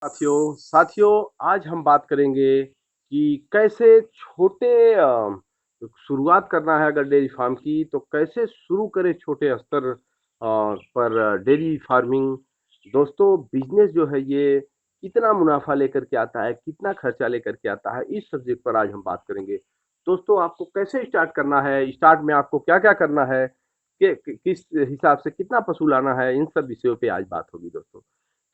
साथियों आज हम बात करेंगे कि कैसे छोटे शुरुआत करना है अगर डेयरी फार्म की तो कैसे शुरू करें छोटे स्तर पर डेयरी फार्मिंग। दोस्तों बिजनेस जो है ये कितना मुनाफा लेकर के आता है, कितना खर्चा लेकर के आता है, इस सब्जेक्ट पर आज हम बात करेंगे। दोस्तों आपको कैसे स्टार्ट करना है, स्टार्ट में आपको क्या-क्या करना है, किस हिसाब से कितना पशु लाना है, इन सब विषयों पे आज बात होगी दोस्तों।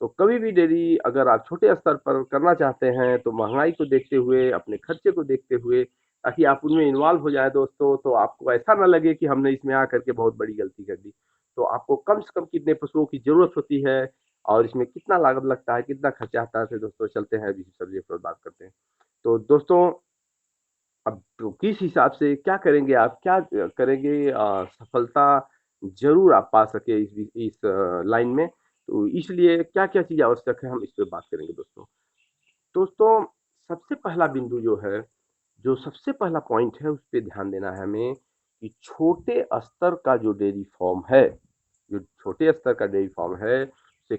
तो कभी भी डेयरी अगर आप छोटे स्तर पर करना चाहते हैं तो महँगाई को देखते हुए, अपने खर्चे को देखते हुए ताकि आप उनमें इन्वॉल्व हो जाएँ दोस्तों, तो आपको ऐसा ना लगे कि हमने इसमें आकर के बहुत बड़ी गलती कर दी। तो आपको कम से कम कितने पशुओं की ज़रूरत होती है और इसमें कितना लागत लगता है, कितना खर्चा आता है, तो दोस्तों चलते हैं अभी इस सब्जेक्ट पर बात करते हैं। तो दोस्तों अब तो किस हिसाब से क्या करेंगे आप? क्या करेंगे सफलता ज़रूर आप पा सकें इस लाइन में। तो इसलिए क्या-क्या चीज़ आवश्यक है, हम इस पे बात करेंगे दोस्तों। दोस्तों, सबसे पहला बिंदु जो है, जो सबसे पहला पॉइंट है, उस पे ध्यान देना है हमें कि छोटे स्तर का जो डेयरी फार्म है, जो छोटे स्तर का डेयरी फार्म है, से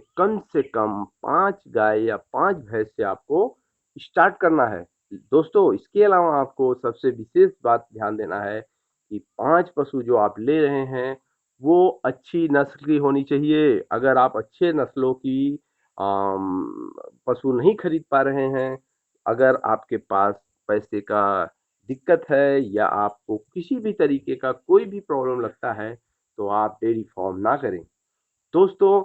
कम 5 गाय या 5 भैंस से आपको स्टार्ट करना है। दोस्तों, इसके अलावा आपको सबसे विशेष बात ध्यान देना है कि 5 पशु जो आप ले रहे हैं, वो अच्छी नस्ल की होनी चाहिए। अगर आप अच्छे नस्लों की अम, पशु नहीं खरीद पा रहे हैं, अगर आपके पास पैसे का दिक्कत है या आपको किसी भी तरीके का कोई भी प्रॉब्लम लगता है, तो आप डेयरी फार्म ना करें। दोस्तों,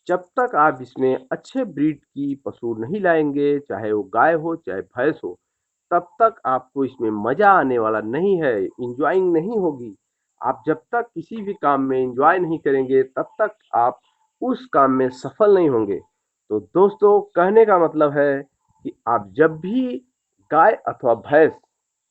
जब तक आप इसमें अच्छे ब्रीड की पशु नहीं लाएँगे, चाहे वो गाय हो, चाहे भैंस हो, तब तक आपको इसमें मज़ा आने वाला नहीं है, एन्जॉयिंग नहीं होगी। आप जब तक किसी भी काम में एन्जॉय नहीं करेंगे, तब तक आप उस काम में सफल नहीं होंगे। तो दोस्तों, कहने का मतलब है कि आप जब भी गाय अथवा भैंस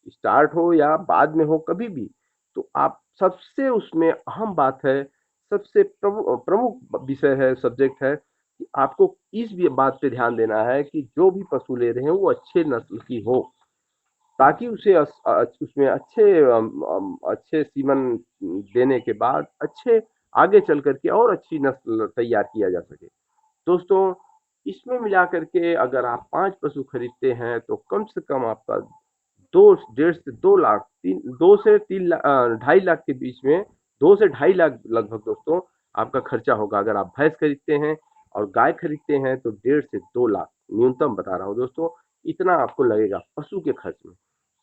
स्टार्ट हो या बाद में हो कभी भी, तो आप सबसे उसमें अहम बात है, सबसे प्रमुख विषय है, सब्जेक्ट है कि आपको इस भी बात पे ध्यान देना है कि जो भी पशु ले रहे हैं वो अच्छे नस्ल की हो, ताकि उसे उसमें अच्छे सीमन देने के बाद अच्छे आगे चल कर के और अच्छी नस्ल तैयार किया जा सके। दोस्तों, इसमें मिला कर के अगर आप 5 पशु खरीदते हैं तो कम से कम आपका 2 डेढ़ से 2 लाख 3 2 से 3 ढाई लाख के बीच में 2 से ढाई लाख लगभग दोस्तों आपका खर्चा होगा। अगर आप भैंस खरीदते हैं और गाय खरीदते हैं तो डेढ़ से 2 लाख न्यूनतम बता रहा हूँ दोस्तों, इतना आपको लगेगा पशु के खर्च में।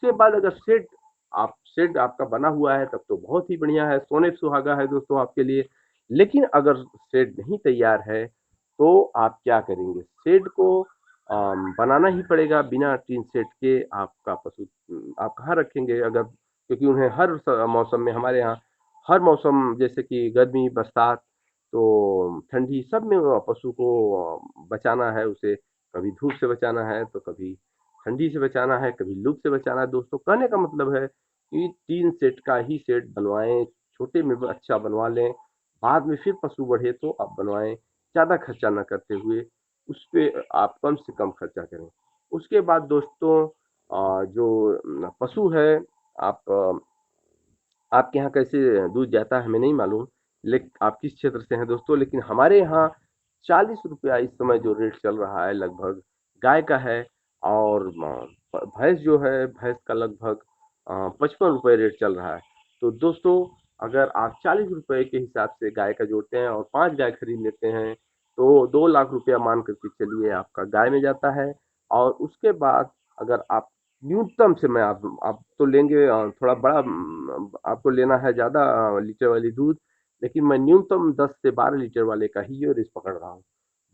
उसके बाद अगर शेड आपका बना हुआ है तब तो बहुत ही बढ़िया है, सोने पे सुहागा है दोस्तों आपके लिए। लेकिन अगर शेड नहीं तैयार है तो आप क्या करेंगे? शेड को बनाना ही पड़ेगा, बिना टीन शेड के आपका पशु आप कहाँ रखेंगे अगर, क्योंकि उन्हें हर मौसम में हमारे यहाँ हर मौसम जैसे कि गर्मी, बरसात, तो ठंडी सब में पशु को बचाना है उसे, कभी धूप से बचाना है, तो कभी ठंडी से बचाना है, कभी लू से बचाना है। दोस्तों कहने का मतलब है कि टीन शेड का ही शेड बनवाएँ, छोटे में अच्छा बनवा लें, बाद में फिर पशु बढ़े तो आप बनवाएँ, ज़्यादा खर्चा ना करते हुए, उसपे आप कम से कम खर्चा करें। उसके बाद दोस्तों जो पशु है, आप आपके यहाँ कैसे दूध जाता है हमें नहीं मालूम, आप किस क्षेत्र से हैं दोस्तों, लेकिन हमारे यहाँ ₹40 इस समय जो रेट चल रहा है लगभग गाय का है, और भैंस जो है, भैंस का लगभग ₹55 रेट चल रहा है। तो दोस्तों अगर आप ₹40 के हिसाब से गाय का जोड़ते हैं और 5 गाय खरीद लेते हैं, तो ₹2 लाख मान कर के चलिए आपका गाय में जाता है। और उसके बाद अगर आप न्यूनतम से मैं आप तो लेंगे थोड़ा बड़ा आपको लेना है ज़्यादा लीटर वाली दूध, लेकिन मैं न्यूनतम 10 से 12 लीटर वाले का ही एवरेज पकड़ रहा हूँ।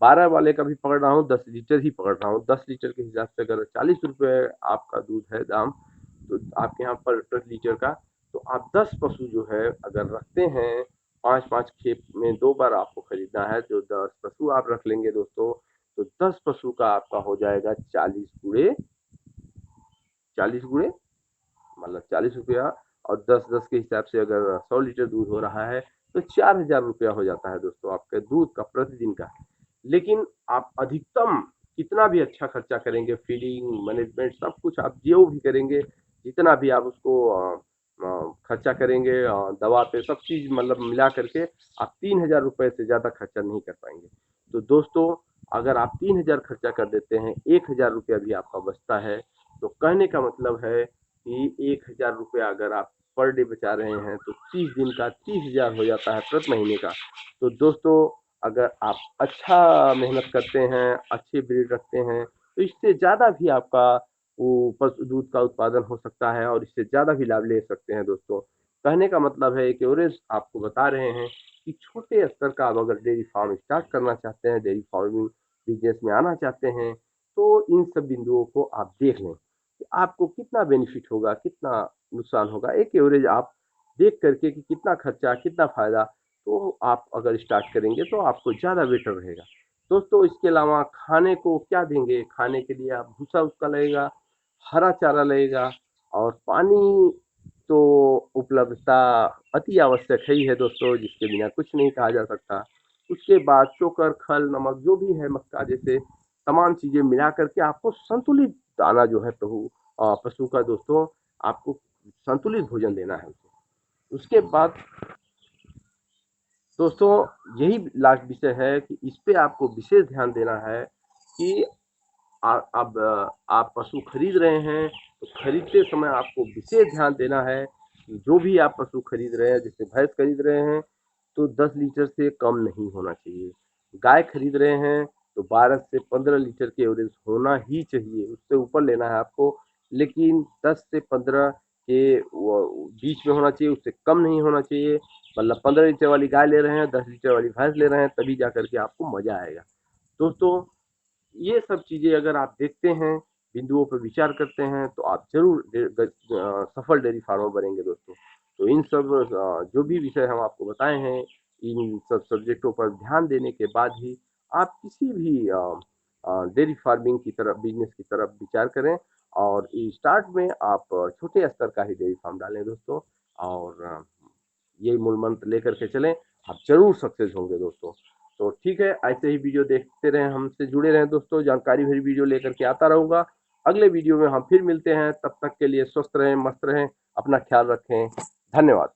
12 वाले का भी पकड़ रहा हूँ, 10 लीटर ही पकड़ रहा हूँ। 10 लीटर के हिसाब से अगर ₹40 आपका दूध है दाम, तो आपके यहाँ पर प्रति लीटर का, तो आप 10 पशु जो है अगर रखते हैं, 5-5 खेप में 2 बार आपको खरीदना है, जो 10 पशु आप रख लेंगे दोस्तों, तो 10 पशु का आपका हो जाएगा 40 गुणे मतलब ₹40, और 10-10 के हिसाब से अगर 100 लीटर दूध हो रहा है, तो ₹4000 हो जाता है दोस्तों आपके दूध का प्रतिदिन का। लेकिन आप अधिकतम कितना भी अच्छा खर्चा करेंगे, फीडिंग, मैनेजमेंट सब कुछ आप जो भी करेंगे, जितना भी आप उसको खर्चा करेंगे दवा पे सब चीज़ मतलब मिला कर के आप ₹3000 से ज़्यादा खर्चा नहीं कर पाएँगे। तो दोस्तों अगर आप 3,000 खर्चा कर देते हैं, 1,000 रुपया भी आपका बचता है। तो कहने का मतलब है कि 1,000 रुपया अगर आप पर डे बचा रहे हैं तो 30 दिन का 30,000 हो जाता है प्रति महीने का। तो दोस्तों, अगर आप अच्छा मेहनत करते हैं, अच्छे ब्रीड रखते हैं, तो इससे ज़्यादा भी आपका वो पशु दूध का उत्पादन हो सकता है और इससे ज़्यादा भी लाभ ले सकते हैं दोस्तों। कहने का मतलब है कि एवरेज आपको बता रहे हैं कि छोटे स्तर का आप अगर डेयरी फार्म स्टार्ट करना चाहते हैं, डेयरी फार्मिंग बिजनेस में आना चाहते हैं, तो इन सब बिंदुओं को आप देख लें कि आपको कितना बेनिफिट होगा, कितना नुकसान होगा। एक एवरेज आप देख करके कि कितना खर्चा, कितना फायदा, तो आप अगर स्टार्ट करेंगे तो आपको ज़्यादा बेटर रहेगा। दोस्तों, इसके अलावा खाने को क्या देंगे? खाने के लिए आप भूसा उसका लगेगा, हरा चारा लगेगा और पानी तो उपलब्धता अति आवश्यक है ही है दोस्तों, जिसके बिना कुछ नहीं कहा जा सकता। उसके बाद चोकर, खल, नमक जो भी है, मक्का जैसे तमाम चीज़ें मिला करके आपको संतुलित दाना जो है पशु का दोस्तों, आपको संतुलित भोजन देना है उसे। उसके बाद दोस्तों, यही लास्ट विषय है कि इस पे आपको विशेष ध्यान देना है कि अब आप पशु खरीद रहे हैं, तो खरीदते समय आपको विशेष ध्यान देना है कि जो भी आप पशु खरीद रहे हैं, जैसे भैंस खरीद रहे हैं, तो 10 लीटर से कम नहीं होना चाहिए। गाय खरीद रहे हैं, तो 12 से 15 लीटर के एवरेज होना ही चाहिए, उससे ऊपर लेना है आपको। लेकिन 10 से 15 के बीच में होना चाहिए, उससे कम नहीं होना चाहिए। मतलब 15 लीटर वाली गाय ले रहे हैं, 10 लीटर वाली भैंस ले रहे हैं, तभी जा करके आपको मजा आएगा। दोस्तों, ये सब चीज़ें अगर आप देखते हैं, बिंदुओं पर विचार करते हैं, तो आप ज़रूर सफल डेयरी फार्मर बनेंगे दोस्तों। तो इन सब जो भी विषय हम आपको बताए हैं, इन सब सब्जेक्टों पर ध्यान देने के बाद ही आप किसी भी डेयरी फार्मिंग की तरफ, बिजनेस की तरफ विचार करें और स्टार्ट में आप छोटे स्तर का ही डेयरी फार्म डालें दोस्तों। और यही मूल मंत्र लेकर के चलें, आप ज़रूर सक्सेस होंगे दोस्तों। तो ठीक है, ऐसे ही वीडियो देखते रहें, हमसे जुड़े रहें दोस्तों, जानकारी भरी वीडियो लेकर के आता रहूँगा। अगले वीडियो में हम फिर मिलते हैं, तब तक के लिए स्वस्थ रहें, मस्त रहें, अपना ख्याल रखें। धन्यवाद।